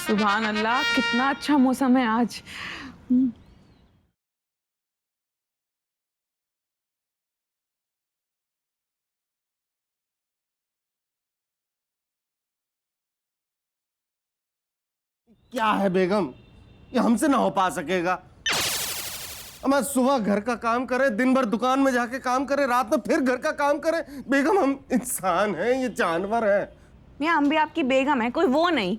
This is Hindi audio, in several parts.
सुभान अल्लाह, कितना अच्छा मौसम है आज। क्या है बेगम, ये हमसे ना हो पा सकेगा। मैं सुबह घर का काम करे, दिन भर दुकान में जाके काम करे, रात में फिर घर का काम करे। बेगम हम इंसान हैं, ये जानवर हैं। मियाँ हम भी आपकी बेगम है, कोई वो नहीं।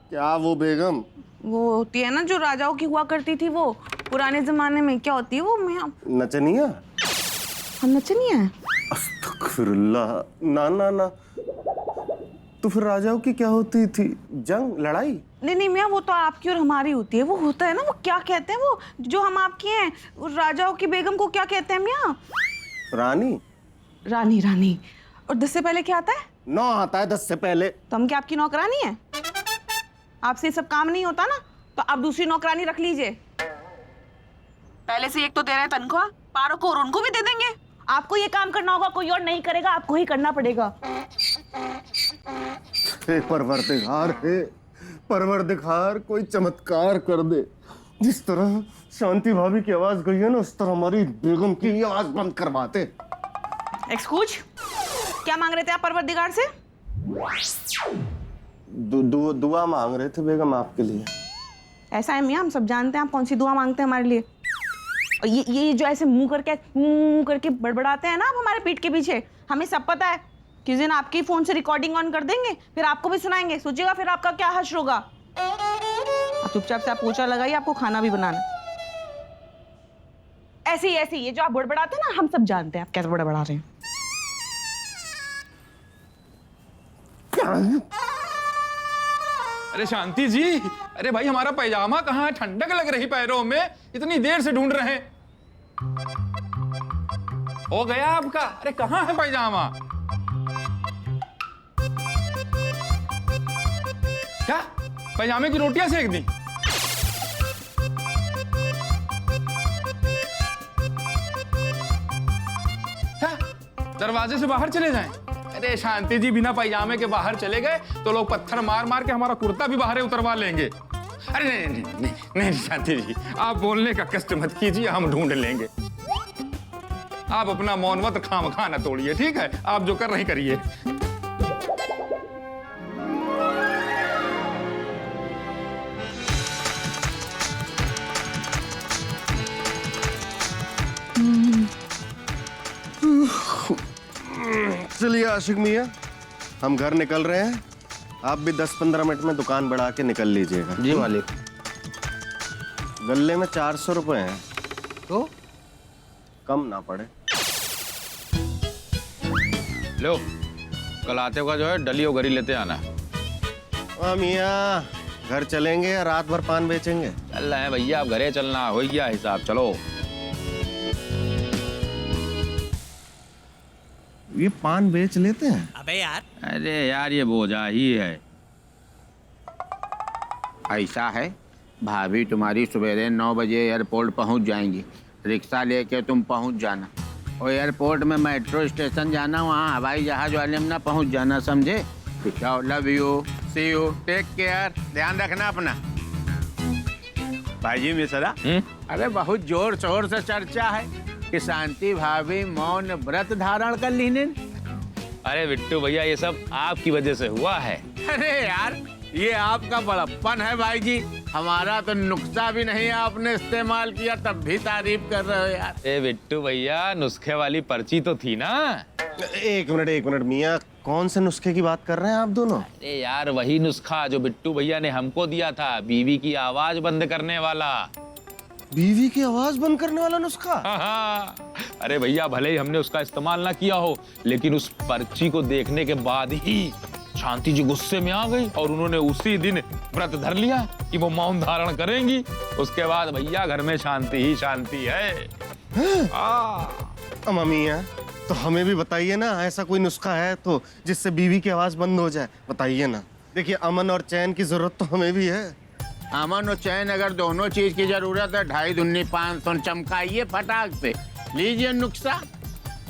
क्या वो बेगम? वो होती है ना जो राजाओं की हुआ करती थी, वो पुराने जमाने में। क्या होती है वो मियाँ? नचनिया? हम नचनिया है? अस्तगफिरुल्लाह, ना ना ना। तो फिर राजाओं की क्या होती थी? जंग, लड़ाई? नहीं नहीं मियाँ, वो तो आपकी और हमारी होती है। वो होता है ना, वो क्या कहते हैं, वो जो हम आपकी हैं, राजाओं की बेगम को क्या कहते हैं मियाँ? रानी? रानी। रानी। और 10 से पहले क्या आता है? 9 आता है 10 से पहले। तो हम क्या आपकी नौकरानी है? आपसे ये सब काम नहीं होता ना, तो आप दूसरी नौकरानी रख लीजिए। पहले से एक तो दे रहे हैं तनख्वाह, पारों को और उनको भी दे देंगे। आपको ये काम करना होगा, कोई और नहीं करेगा, आपको ही करना पड़ेगा। हे परवरदिगार, हे परवरदिगार, कोई चमत्कार कर दे। जिस तरह शांति भाभी की आवाज गई है ना, उस तरह हमारी बेगम की आवाज बंद करवाते। एक्सक्यूज, क्या मांग रहे थे आप परवरदिगार से? दुआ मांग रहे थे बेगम आपके लिए। ऐसा है मियाँ, हम सब जानते हैं आप कौन सी दुआ मांगते हैं हमारे लिए। और ये जो ऐसे मुंह करके बड़बड़ाते हैं ना आप हमारे पीठ के पीछे, हमें सब पता है। किस दिन आपके फोन से रिकॉर्डिंग ऑन कर देंगे, फिर आपको भी सुनाएंगे। सोचिएगा फिर आपका क्या हश्र होगा। चुपचाप से आप पोछा लगाइए, आपको खाना भी बनाना। ऐसे ही ये जो आप बड़बड़ाते हैं ना, हम सब जानते हैं आप कैसे बड़बड़ा रहे हैं। अरे शांति जी, अरे भाई हमारा पैजामा कहाँ है? ठंडक लग रही पैरों में, इतनी देर से ढूंढ रहे हैं। हो गया आपका? अरे कहाँ है पैजामा? क्या पैजामे की रोटियां सेक दी? क्या दरवाजे से बाहर चले जाएं? अरे शांति जी, बिना पैजामे के बाहर चले गए तो लोग पत्थर मार मार के हमारा कुर्ता भी बाहर उतरवा लेंगे। अरे नहीं नहीं नहीं, नहीं शांति जी, आप बोलने का कष्ट मत कीजिए, हम ढूंढ लेंगे। आप अपना मौन मत खामखा न तोड़िए, ठीक है? आप जो कर रही करिए। चलिए आशिक मियाँ, हम घर निकल रहे हैं। आप भी 10-15 मिनट में दुकान बढ़ा के निकल लीजिएगा। जी मालिक। गल्ले में 400 रुपए हैं, तो कम ना पड़े। लो, कल आते हुआ जो है डलियो गरी लेते आना। मियाँ, घर चलेंगे या रात भर पान बेचेंगे? चल रहे हैं भैया, अब घरे चलना हो गया हिसाब, चलो। ये पान बेच लेते हैं। अबे यार, अरे यार ये बोझा ही है। ऐसा है, भाभी तुम्हारी सवेरे 9 बजे एयरपोर्ट पहुंच जाएंगी। रिक्शा लेके तुम पहुंच जाना और एयरपोर्ट में मेट्रो स्टेशन जाना, वहाँ हवाई जहाज वाले में ना पहुंच जाना, समझे? Love you, see you, take care, ध्यान रखना अपना। भाई जी मिश्रा, अरे बहुत जोर शोर से चर्चा है कि शांति भाभी मौन व्रत धारण कर लीने। अरे बिट्टू भैया, ये सब आपकी वजह से हुआ है। अरे यार, ये आपका बड़प्पन है भाई जी, हमारा तो नुस्खा भी नहीं आपने इस्तेमाल किया तब भी तारीफ कर रहे हो यार। ए बिट्टू भैया, नुस्खे वाली पर्ची तो थी ना। एक मिनट मियाँ, कौन से नुस्खे की बात कर रहे हैं आप दोनों? अरे यार वही नुस्खा जो बिट्टू भैया ने हमको दिया था, बीवी की आवाज बंद करने वाला। बीवी की आवाज बंद करने वाला नुस्खा? हाँ। अरे भैया, भले ही हमने उसका इस्तेमाल ना किया हो, लेकिन उस पर्ची को देखने के बाद ही शांति जी गुस्से में आ गई और उन्होंने उसी दिन व्रत धर लिया कि वो मौन धारण करेंगी। उसके बाद भैया घर में शांति ही शांति है। मियाँ, तो हमें भी बताइए ना, ऐसा कोई नुस्खा है तो जिससे बीवी की आवाज बंद हो जाए, बताइए ना। देखिए, अमन और चैन की जरूरत तो हमें भी है। अमन और चैन अगर दोनों चीज की जरूरत है, 2.5 दूनी 500 चमकाइए फटाक से, लीजिए नुस्खा।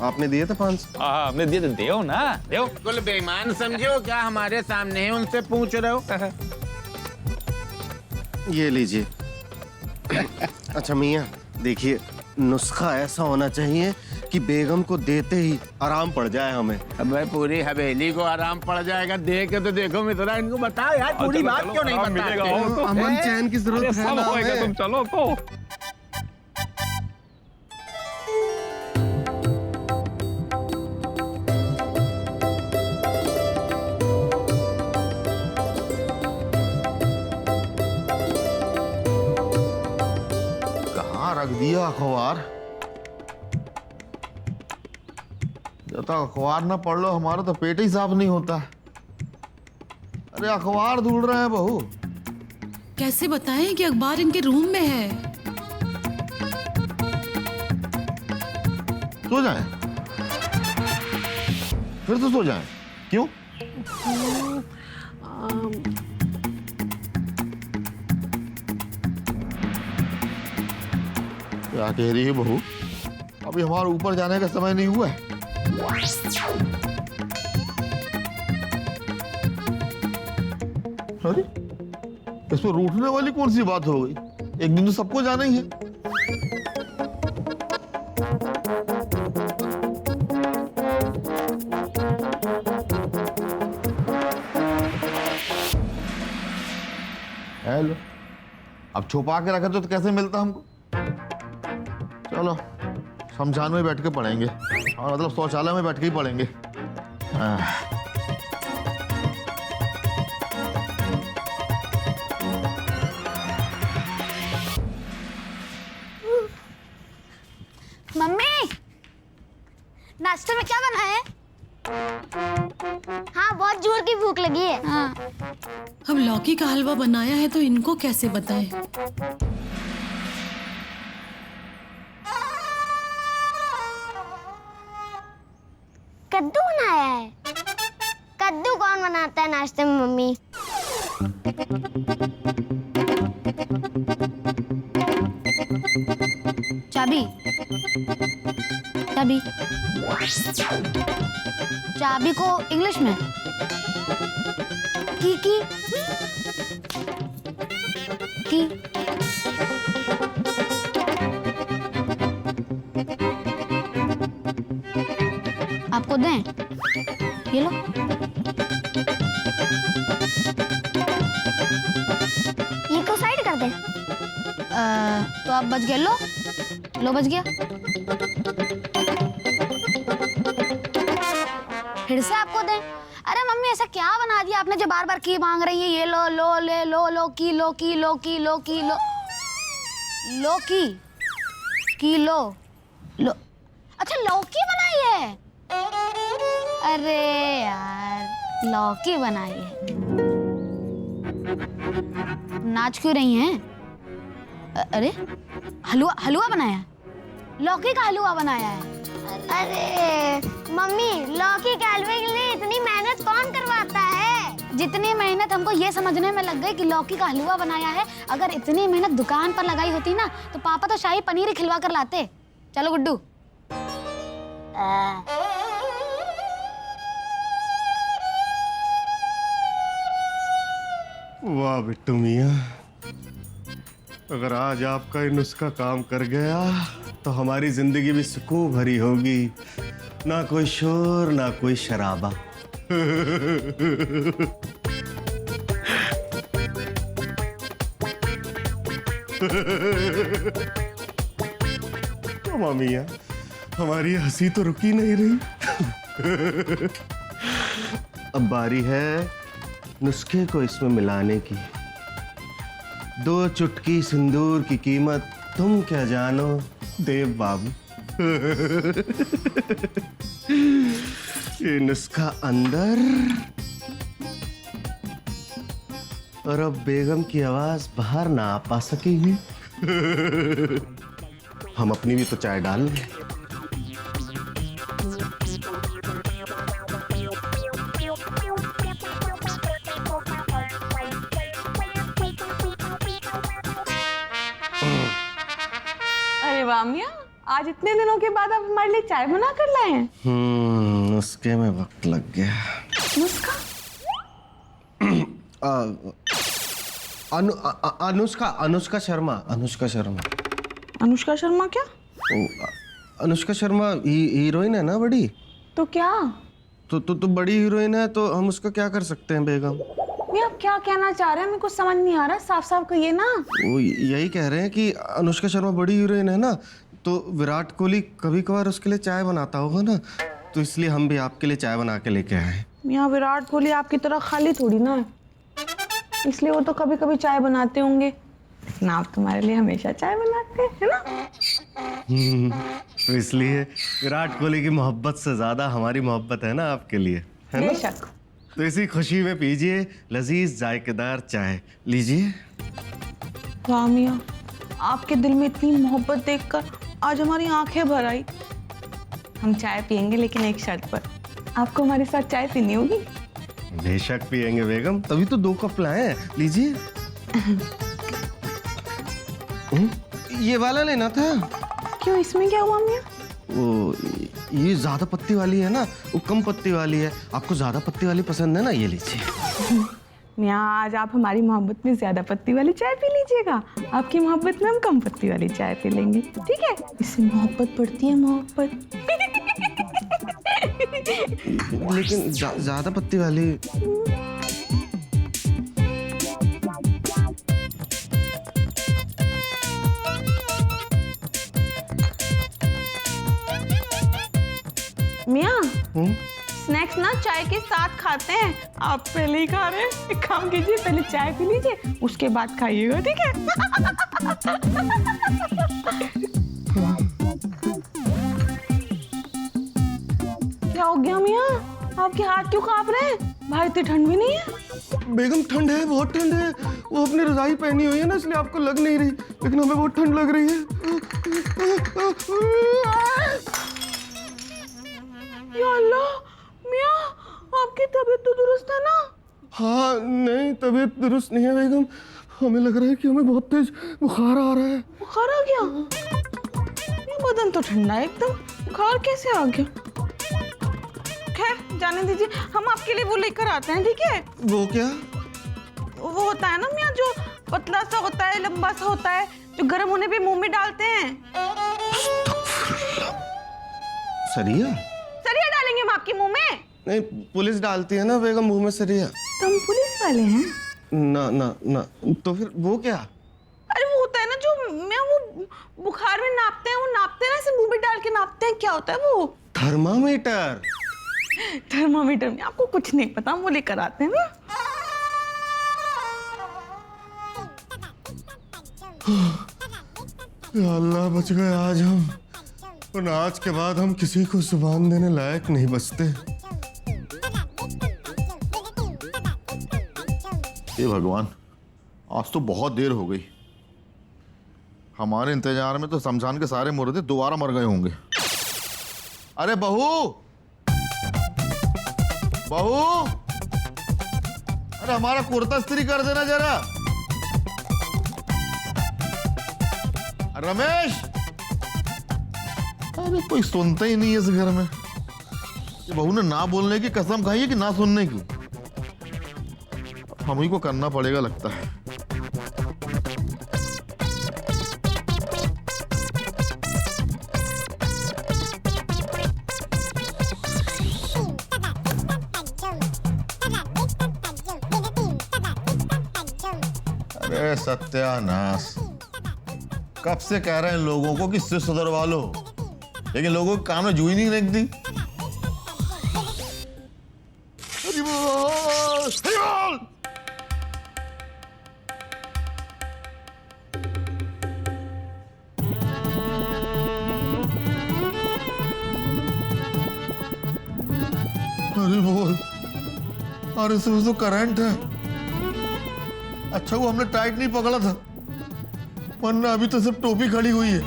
आपने दिए थे 500? हाँ हमने दिए थे, देओ ना, देओ। कुल बेईमान समझो क्या? हमारे सामने है, उनसे पूछ रहे हो? ये लीजिए। अच्छा मियाँ देखिए, नुस्खा ऐसा होना चाहिए कि बेगम को देते ही आराम पड़ जाए हमें। अबे पूरी हवेली को आराम पड़ जाएगा। देख के तो देखो मित्रा, इनको बताओ यार पूरी बात क्यों नहीं बताते? अमन चैन की जरूरत है सब ना होएगा, हमें। तुम चलो तो। कहाँ रख दिया अखबार? जब तक अखबार ना पढ़ लो हमारा तो पेट ही साफ नहीं होता। अरे अखबार ढूंढ रहे हैं बहू। कैसे बताएं कि अखबार इनके रूम में है? सो जाएं। फिर तो सो जाएं। क्यों? क्या कह रही है बहू? अभी हमारे ऊपर जाने का समय नहीं हुआ है। अरे इसमें रूठने वाली कौन सी बात हो गई? एक दिन तो सबको जाना ही है। हेलो, अब छुपा के रखे तो कैसे मिलता हमको? चलो शमशान में बैठ के पढ़ेंगे, और मतलब शौचालय में बैठ के ही पढ़ेंगे। मम्मी, नाश्ते में क्या बना है? हाँ, बहुत जोर की भूख लगी है। हाँ। अब लौकी का हलवा बनाया है तो इनको कैसे बताएं? कद्दू बनाया है। कद्दू कौन बनाता है नाश्ते में मम्मी? चाबी, चाबी, चाबी को इंग्लिश में की आपको दें? ये लो। ये को साइड कर दें? तो आप बच गए। लो बच गया। फिर से आपको दें? अरे मम्मी, ऐसा क्या बना दिया आपने जो बार बार की मांग रही है? ये लो लो ले लो लो की लो की लो की लो की लो लो की लो लो। अच्छा, लौकी बनाई है? अरे यार, लौकी बनाई है। नाच क्यों रही हैं? अरे हलवा बनाया है? लौकी का हलवा बनाया है? अरे मम्मी, लौकी के हलवे के लिए इतनी मेहनत कौन करवाता है? जितनी मेहनत हमको ये समझने में लग गई कि लौकी का हलवा बनाया है, अगर इतनी मेहनत दुकान पर लगाई होती ना तो पापा तो शाही पनीर ही खिलवा कर लाते। चलो गुड्डू। वाह बिट्टू मियाँ, अगर आज आपका ये नुस्खा काम कर गया तो हमारी जिंदगी भी सुकून भरी होगी। ना कोई शोर, ना कोई शराबा। मियाँ, हमारी हंसी तो रुकी नहीं रही। अब बारी है नुस्खे को इसमें मिलाने की। 2 चुटकी सिंदूर की कीमत तुम क्या जानो देव बाबू। ये नुस्खा अंदर, और अब बेगम की आवाज बाहर ना आ पा सकेगी। हम अपनी भी तो चाय डाल लें। अरे वाह मियाँ, आज इतने दिनों के बाद आप हमारे लिए चाय बना कर लाए हैं। नुस्खे में वक्त लग गया। नुस्खा? अनुष्का शर्मा। अनुष्का शर्मा क्या? अनुष्का शर्मा हीरोइन है ना बड़ी? तो क्या? तो बड़ी हीरोइन है तो हम उसका क्या कर सकते हैं बेगम? ये आप क्या कहना चाह रहे हैं? मेरे को समझ नहीं आ रहा, साफ साफ कहिए ना। वो यही कह रहे हैं कि अनुष्का शर्मा बड़ी हीरोइन है ना, तो विराट कोहली कभी कभार उसके लिए चाय बनाता होगा ना, तो इसलिए हम भी आपके लिए चाय बना के लेके आए। यहाँ विराट कोहली आपकी तरह खाली थोड़ी ना है, इसलिए वो तो कभी कभी चाय बनाते होंगे, लेकिन आप तुम्हारे लिए हमेशा चाय बनाते हैं, है ना? तो इसलिए विराट कोहली की मोहब्बत से ज्यादा हमारी मोहब्बत है ना आपके लिए, है ना? बेशक। तो इसी खुशी में पीजिए लजीज जायकेदार चाय, लीजिए। वाह मियाँ, आपके दिल में इतनी मोहब्बत देखकर आज हमारी आंखें भर आई। हम चाय पियेंगे, लेकिन एक शर्त पर, आपको हमारे साथ चाय पीनी होगी। बेशक पियेंगे बेगम, तभी तो 2 कप लाए हैं, लीजिए। ये वाला लेना था। क्यों, इसमें क्या हुआ मियाँ? वो ये ज्यादा पत्ती वाली है ना, वो कम पत्ती वाली है। आपको ज्यादा पत्ती वाली पसंद है ना, ये लीजिए। मियाँ, आज आप हमारी मोहब्बत में ज्यादा पत्ती वाली चाय पी लीजिएगा, आपकी मोहब्बत में हम कम पत्ती वाली चाय पी लेंगे, ठीक है? इससे मोहब्बत बढ़ती है, मोहब्बत। लेकिन ज्यादा पत्ती वाली। मियाँ, स्नैक्स ना चाय के साथ खाते हैं, आप पहले ही खा रहे हैं। एक काम कीजिए, पहले चाय पी लीजिए, उसके बाद खाइएगा, ठीक है? क्या हो गया मियाँ, आपके हाथ क्यों कांप रहे हैं? बाहर इतनी ठंड भी नहीं है। बेगम ठंड है, बहुत ठंड है। वो अपनी रजाई पहनी हुई है ना, इसलिए आपको लग नहीं रही, लेकिन हमें बहुत ठंड लग रही है। या अल्लाह, मियाँ आपकी तबीयत तो दुरुस्त है ना? हाँ नहीं, तबीयत दुरुस्त नहीं है बेगम, हमें लग रहा है कि हमें बहुत तेज बुखार आ रहा है। बुखार आ गया? ये बदन तो ठंडा है एकदम, बुखार कैसे आ गया? खैर जाने दीजिए, हम आपके लिए वो लेकर आते हैं, ठीक है? वो क्या? वो होता है ना मियाँ, जो पतला सा होता है, लंबा सा होता है, जो गर्म होने पे मुंह में डालते हैं। सरिया? सरिया डालेंगे हम आपके मुंह में? नहीं, पुलिस डालती है ना बेगम मुंह में सरिया। तुम पुलिस वाले हैं? ना ना ना, तो फिर वो क्या? अरे वो होता है ना, जो मैं वो बुखार में नापते हैं, वो नापते हैं ना, ऐसे मुंह में डाल के नापते हैं, क्या होता है वो? थर्मामीटर। थर्मामीटर में आपको कुछ नहीं पता, हम वो लेकर आते हैं ना। या अल्लाह, बच गए आज हम, और आज के बाद हम किसी को जुबान देने लायक नहीं बचते। हे भगवान, आज तो बहुत देर हो गई। हमारे इंतजार में तो शमशान के सारे मुर्दे दोबारा मर गए होंगे। अरे बहू, बहू, अरे हमारा कुर्ता इस्त्री कर देना जरा। रमेश, अरे कोई सुनता ही नहीं है इस घर में। ये बहू ने ना बोलने की कसम खाई है कि ना सुनने की। हम ही को करना पड़ेगा लगता है। अरे सत्यानाश, कब से कह रहे हैं लोगों को कि सिर सुधरवा लो, लेकिन लोगों के कान में जूही नहीं लगती। अरे बोल, अरे इसमें तो करंट है। अच्छा वो हमने टाइट नहीं पकड़ा था, वरना अभी तो सिर्फ टोपी खड़ी हुई है।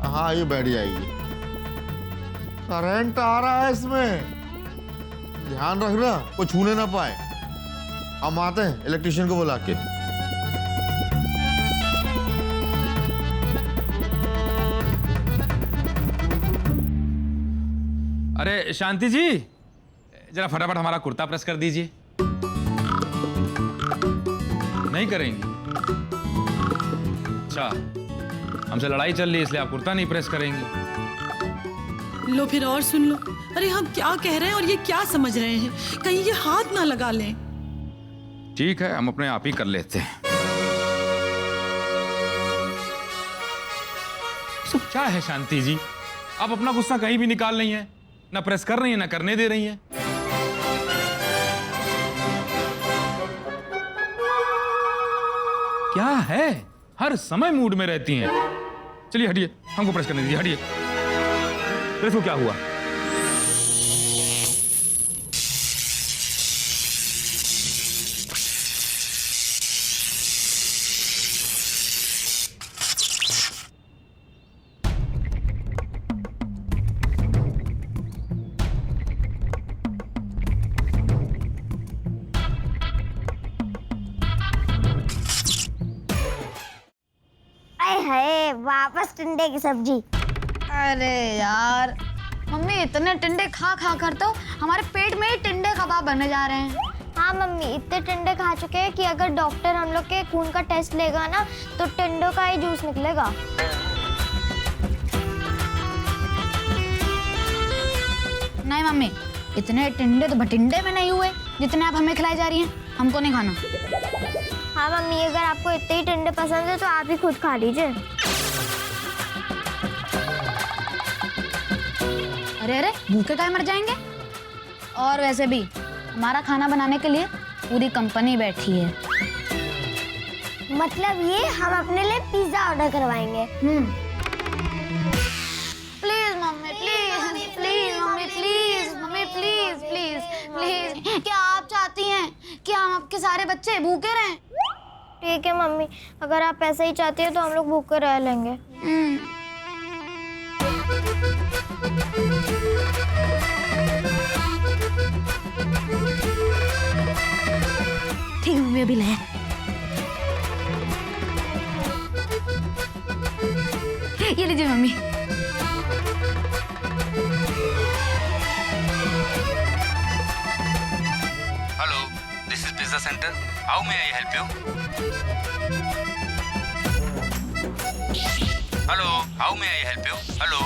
हाँ ये बैठ जाएगी। करंट आ रहा है इसमें, ध्यान रखना कोई छूने ना पाए। हम आते हैं इलेक्ट्रिशियन को बुला के। अरे शांति जी, जरा फटाफट हमारा कुर्ता प्रेस कर दीजिए। नहीं करेंगी? अच्छा, हमसे लड़ाई चल रही है इसलिए आप कुर्ता नहीं प्रेस करेंगी। लो फिर और सुन लो। अरे हम क्या कह रहे हैं और ये क्या समझ रहे हैं, कहीं ये हाथ ना लगा लें। ठीक है, हम अपने आप ही कर लेते हैं। सब क्या है शांति जी, आप अपना गुस्सा कहीं भी निकाल रही हैं, ना प्रेस कर रही हैं ना करने दे रही हैं। क्या है, हर समय मूड में रहती हैं। चलिए हटिए, हमको प्रेस करने दीजिए, हटिए। प्रेस को क्या हुआ? आए हाय, वापस टिंडे की सब्जी। अरे यार मम्मी, इतने टिंडे खा खा कर तो हमारे पेट में ही टिंडे कबाब बनने जा रहे हैं। हाँ मम्मी, इतने टिंडे खा चुके हैं कि अगर डॉक्टर हम लोग के खून का टेस्ट लेगा ना तो टिंडों का ही जूस निकलेगा। नहीं मम्मी, इतने टिंडे तो भटिंडे में नहीं हुए जितने आप हमें खिलाई जा रही हैं। हमको नहीं खाना। हाँ मम्मी, अगर आपको इतने ही टिंडे पसंद है तो आप ही खुद खा लीजिए। अरे अरे, भूखे काहे मर जाएंगे। और वैसे भी हमारा खाना बनाने के लिए पूरी कंपनी बैठी है। मतलब ये हम अपने लिए पिज्जा ऑर्डर करवाएंगे। Please mummy, please please mummy, please mummy, please please please. क्या आप चाहती हैं कि हम आपके सारे बच्चे भूखे रहें? ठीक है मम्मी, अगर आप ऐसा ही चाहती है तो हम लोग भूखे रह लेंगे। ठीक है मम्मी, अभी ले। ये लीजिए mummy. Hello, this is Pizza Center. How may I help you? Hello, how may I help you? Hello.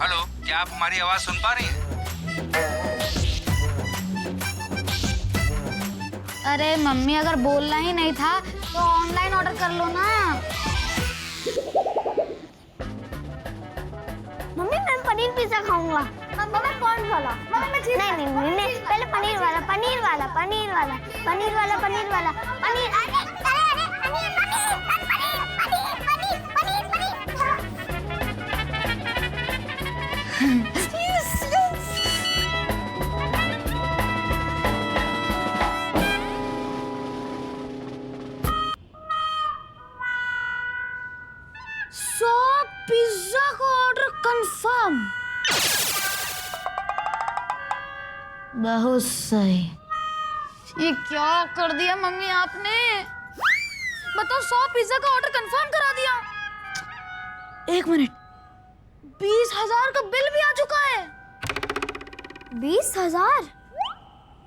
Hello, क्या आप हमारी आवाज सुन पा रही हैं? अरे मम्मी, अगर बोलना ही नहीं था तो ऑनलाइन ऑर्डर कर लो ना। मम्मी मैं पनीर पिज्जा खाऊंगा। मम्मी कौन वाला? मम्मी मैं चीज नहीं नहीं नहीं, पहले पनीर वाला, पनीर वाला, पनीर वाला, पनीर वाला, पनीर वाला, पनीर। अरे अरे अरे पनीर पनीर पनीर पनीर पनीर सो पिज्जा का ऑर्डर कंफर्म। बहुत सही। ये क्या कर दिया मम्मी आपने? बताओ, 100 पिज्जा का ऑर्डर कंफर्म करा दिया। एक मिनट, 20,000 का बिल भी आ चुका है। 20,000?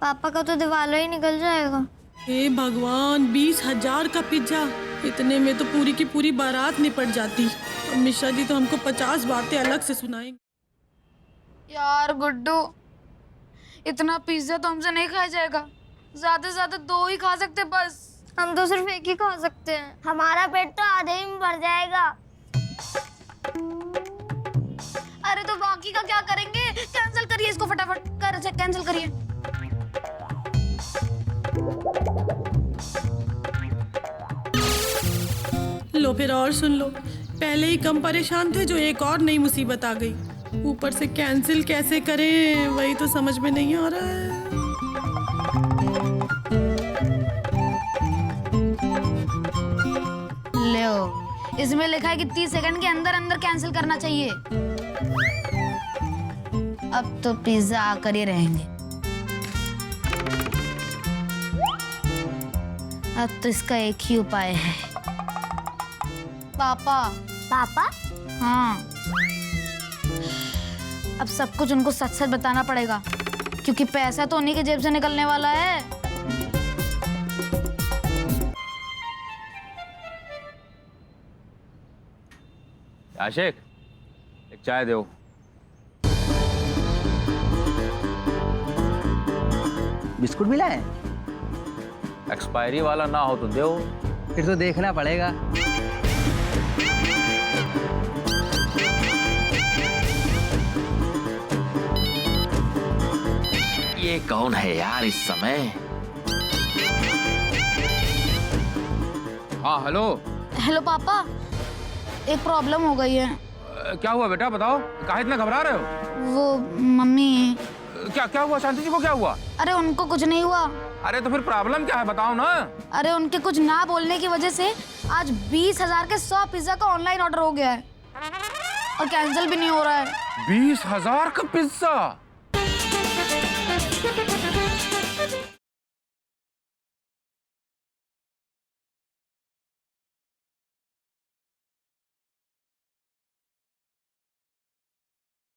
पापा का तो दिवाला ही निकल जाएगा। हे भगवान, 20,000 का पिज्जा, इतने में तो पूरी की पूरी बारात निपट जाती। अब मिश्रा जी तो हमको 50 बातें अलग से सुनाएंगे। यार गुड्डू, इतना पिज्जा तो हमसे नहीं खाया जाएगा। ज्यादा से ज्यादा 2 ही खा सकते बस। हम तो सिर्फ एक ही खा सकते हैं। हमारा पेट तो आधे ही में भर जाएगा। अरे तो बाकी का क्या करेंगे? कैंसिल करिए इसको फटाफट, कैंसिल करिए। लो फिर और सुन लो। पहले ही कम परेशान थे, जो एक और नई मुसीबत आ गई। ऊपर से कैंसिल कैसे करें, वही तो समझ में नहीं आ रहा है। लो, इसमें लिखा है कि 30 सेकंड के अंदर अंदर कैंसिल करना चाहिए। अब तो पिज्जा आकर ही रहेंगे। अब तो इसका एक ही उपाय है। पापा। पापा? हाँ, अब सब कुछ उनको सच सच बताना पड़ेगा, क्योंकि पैसा तो उन्हीं के जेब से निकलने वाला है। आशिक, एक चाय दो। बिस्कुट मिला है? एक्सपायरी वाला ना हो तो दो। फिर तो देखना पड़ेगा। ये कौन है यार इस समय? हाँ हेलो। हेलो पापा, एक प्रॉब्लम हो गई है। क्या हुआ बेटा, बताओ। काहे इतना घबरा रहे हो? वो मम्मी। क्या हुआ? शांति जी को क्या हुआ? अरे उनको कुछ नहीं हुआ। अरे तो फिर प्रॉब्लम क्या है, बताओ ना। अरे उनके कुछ ना बोलने की वजह से आज 20,000 के 100 पिज्जा का ऑनलाइन ऑर्डर हो गया है और कैंसिल भी नहीं हो रहा है। 20,000 का पिज्जा?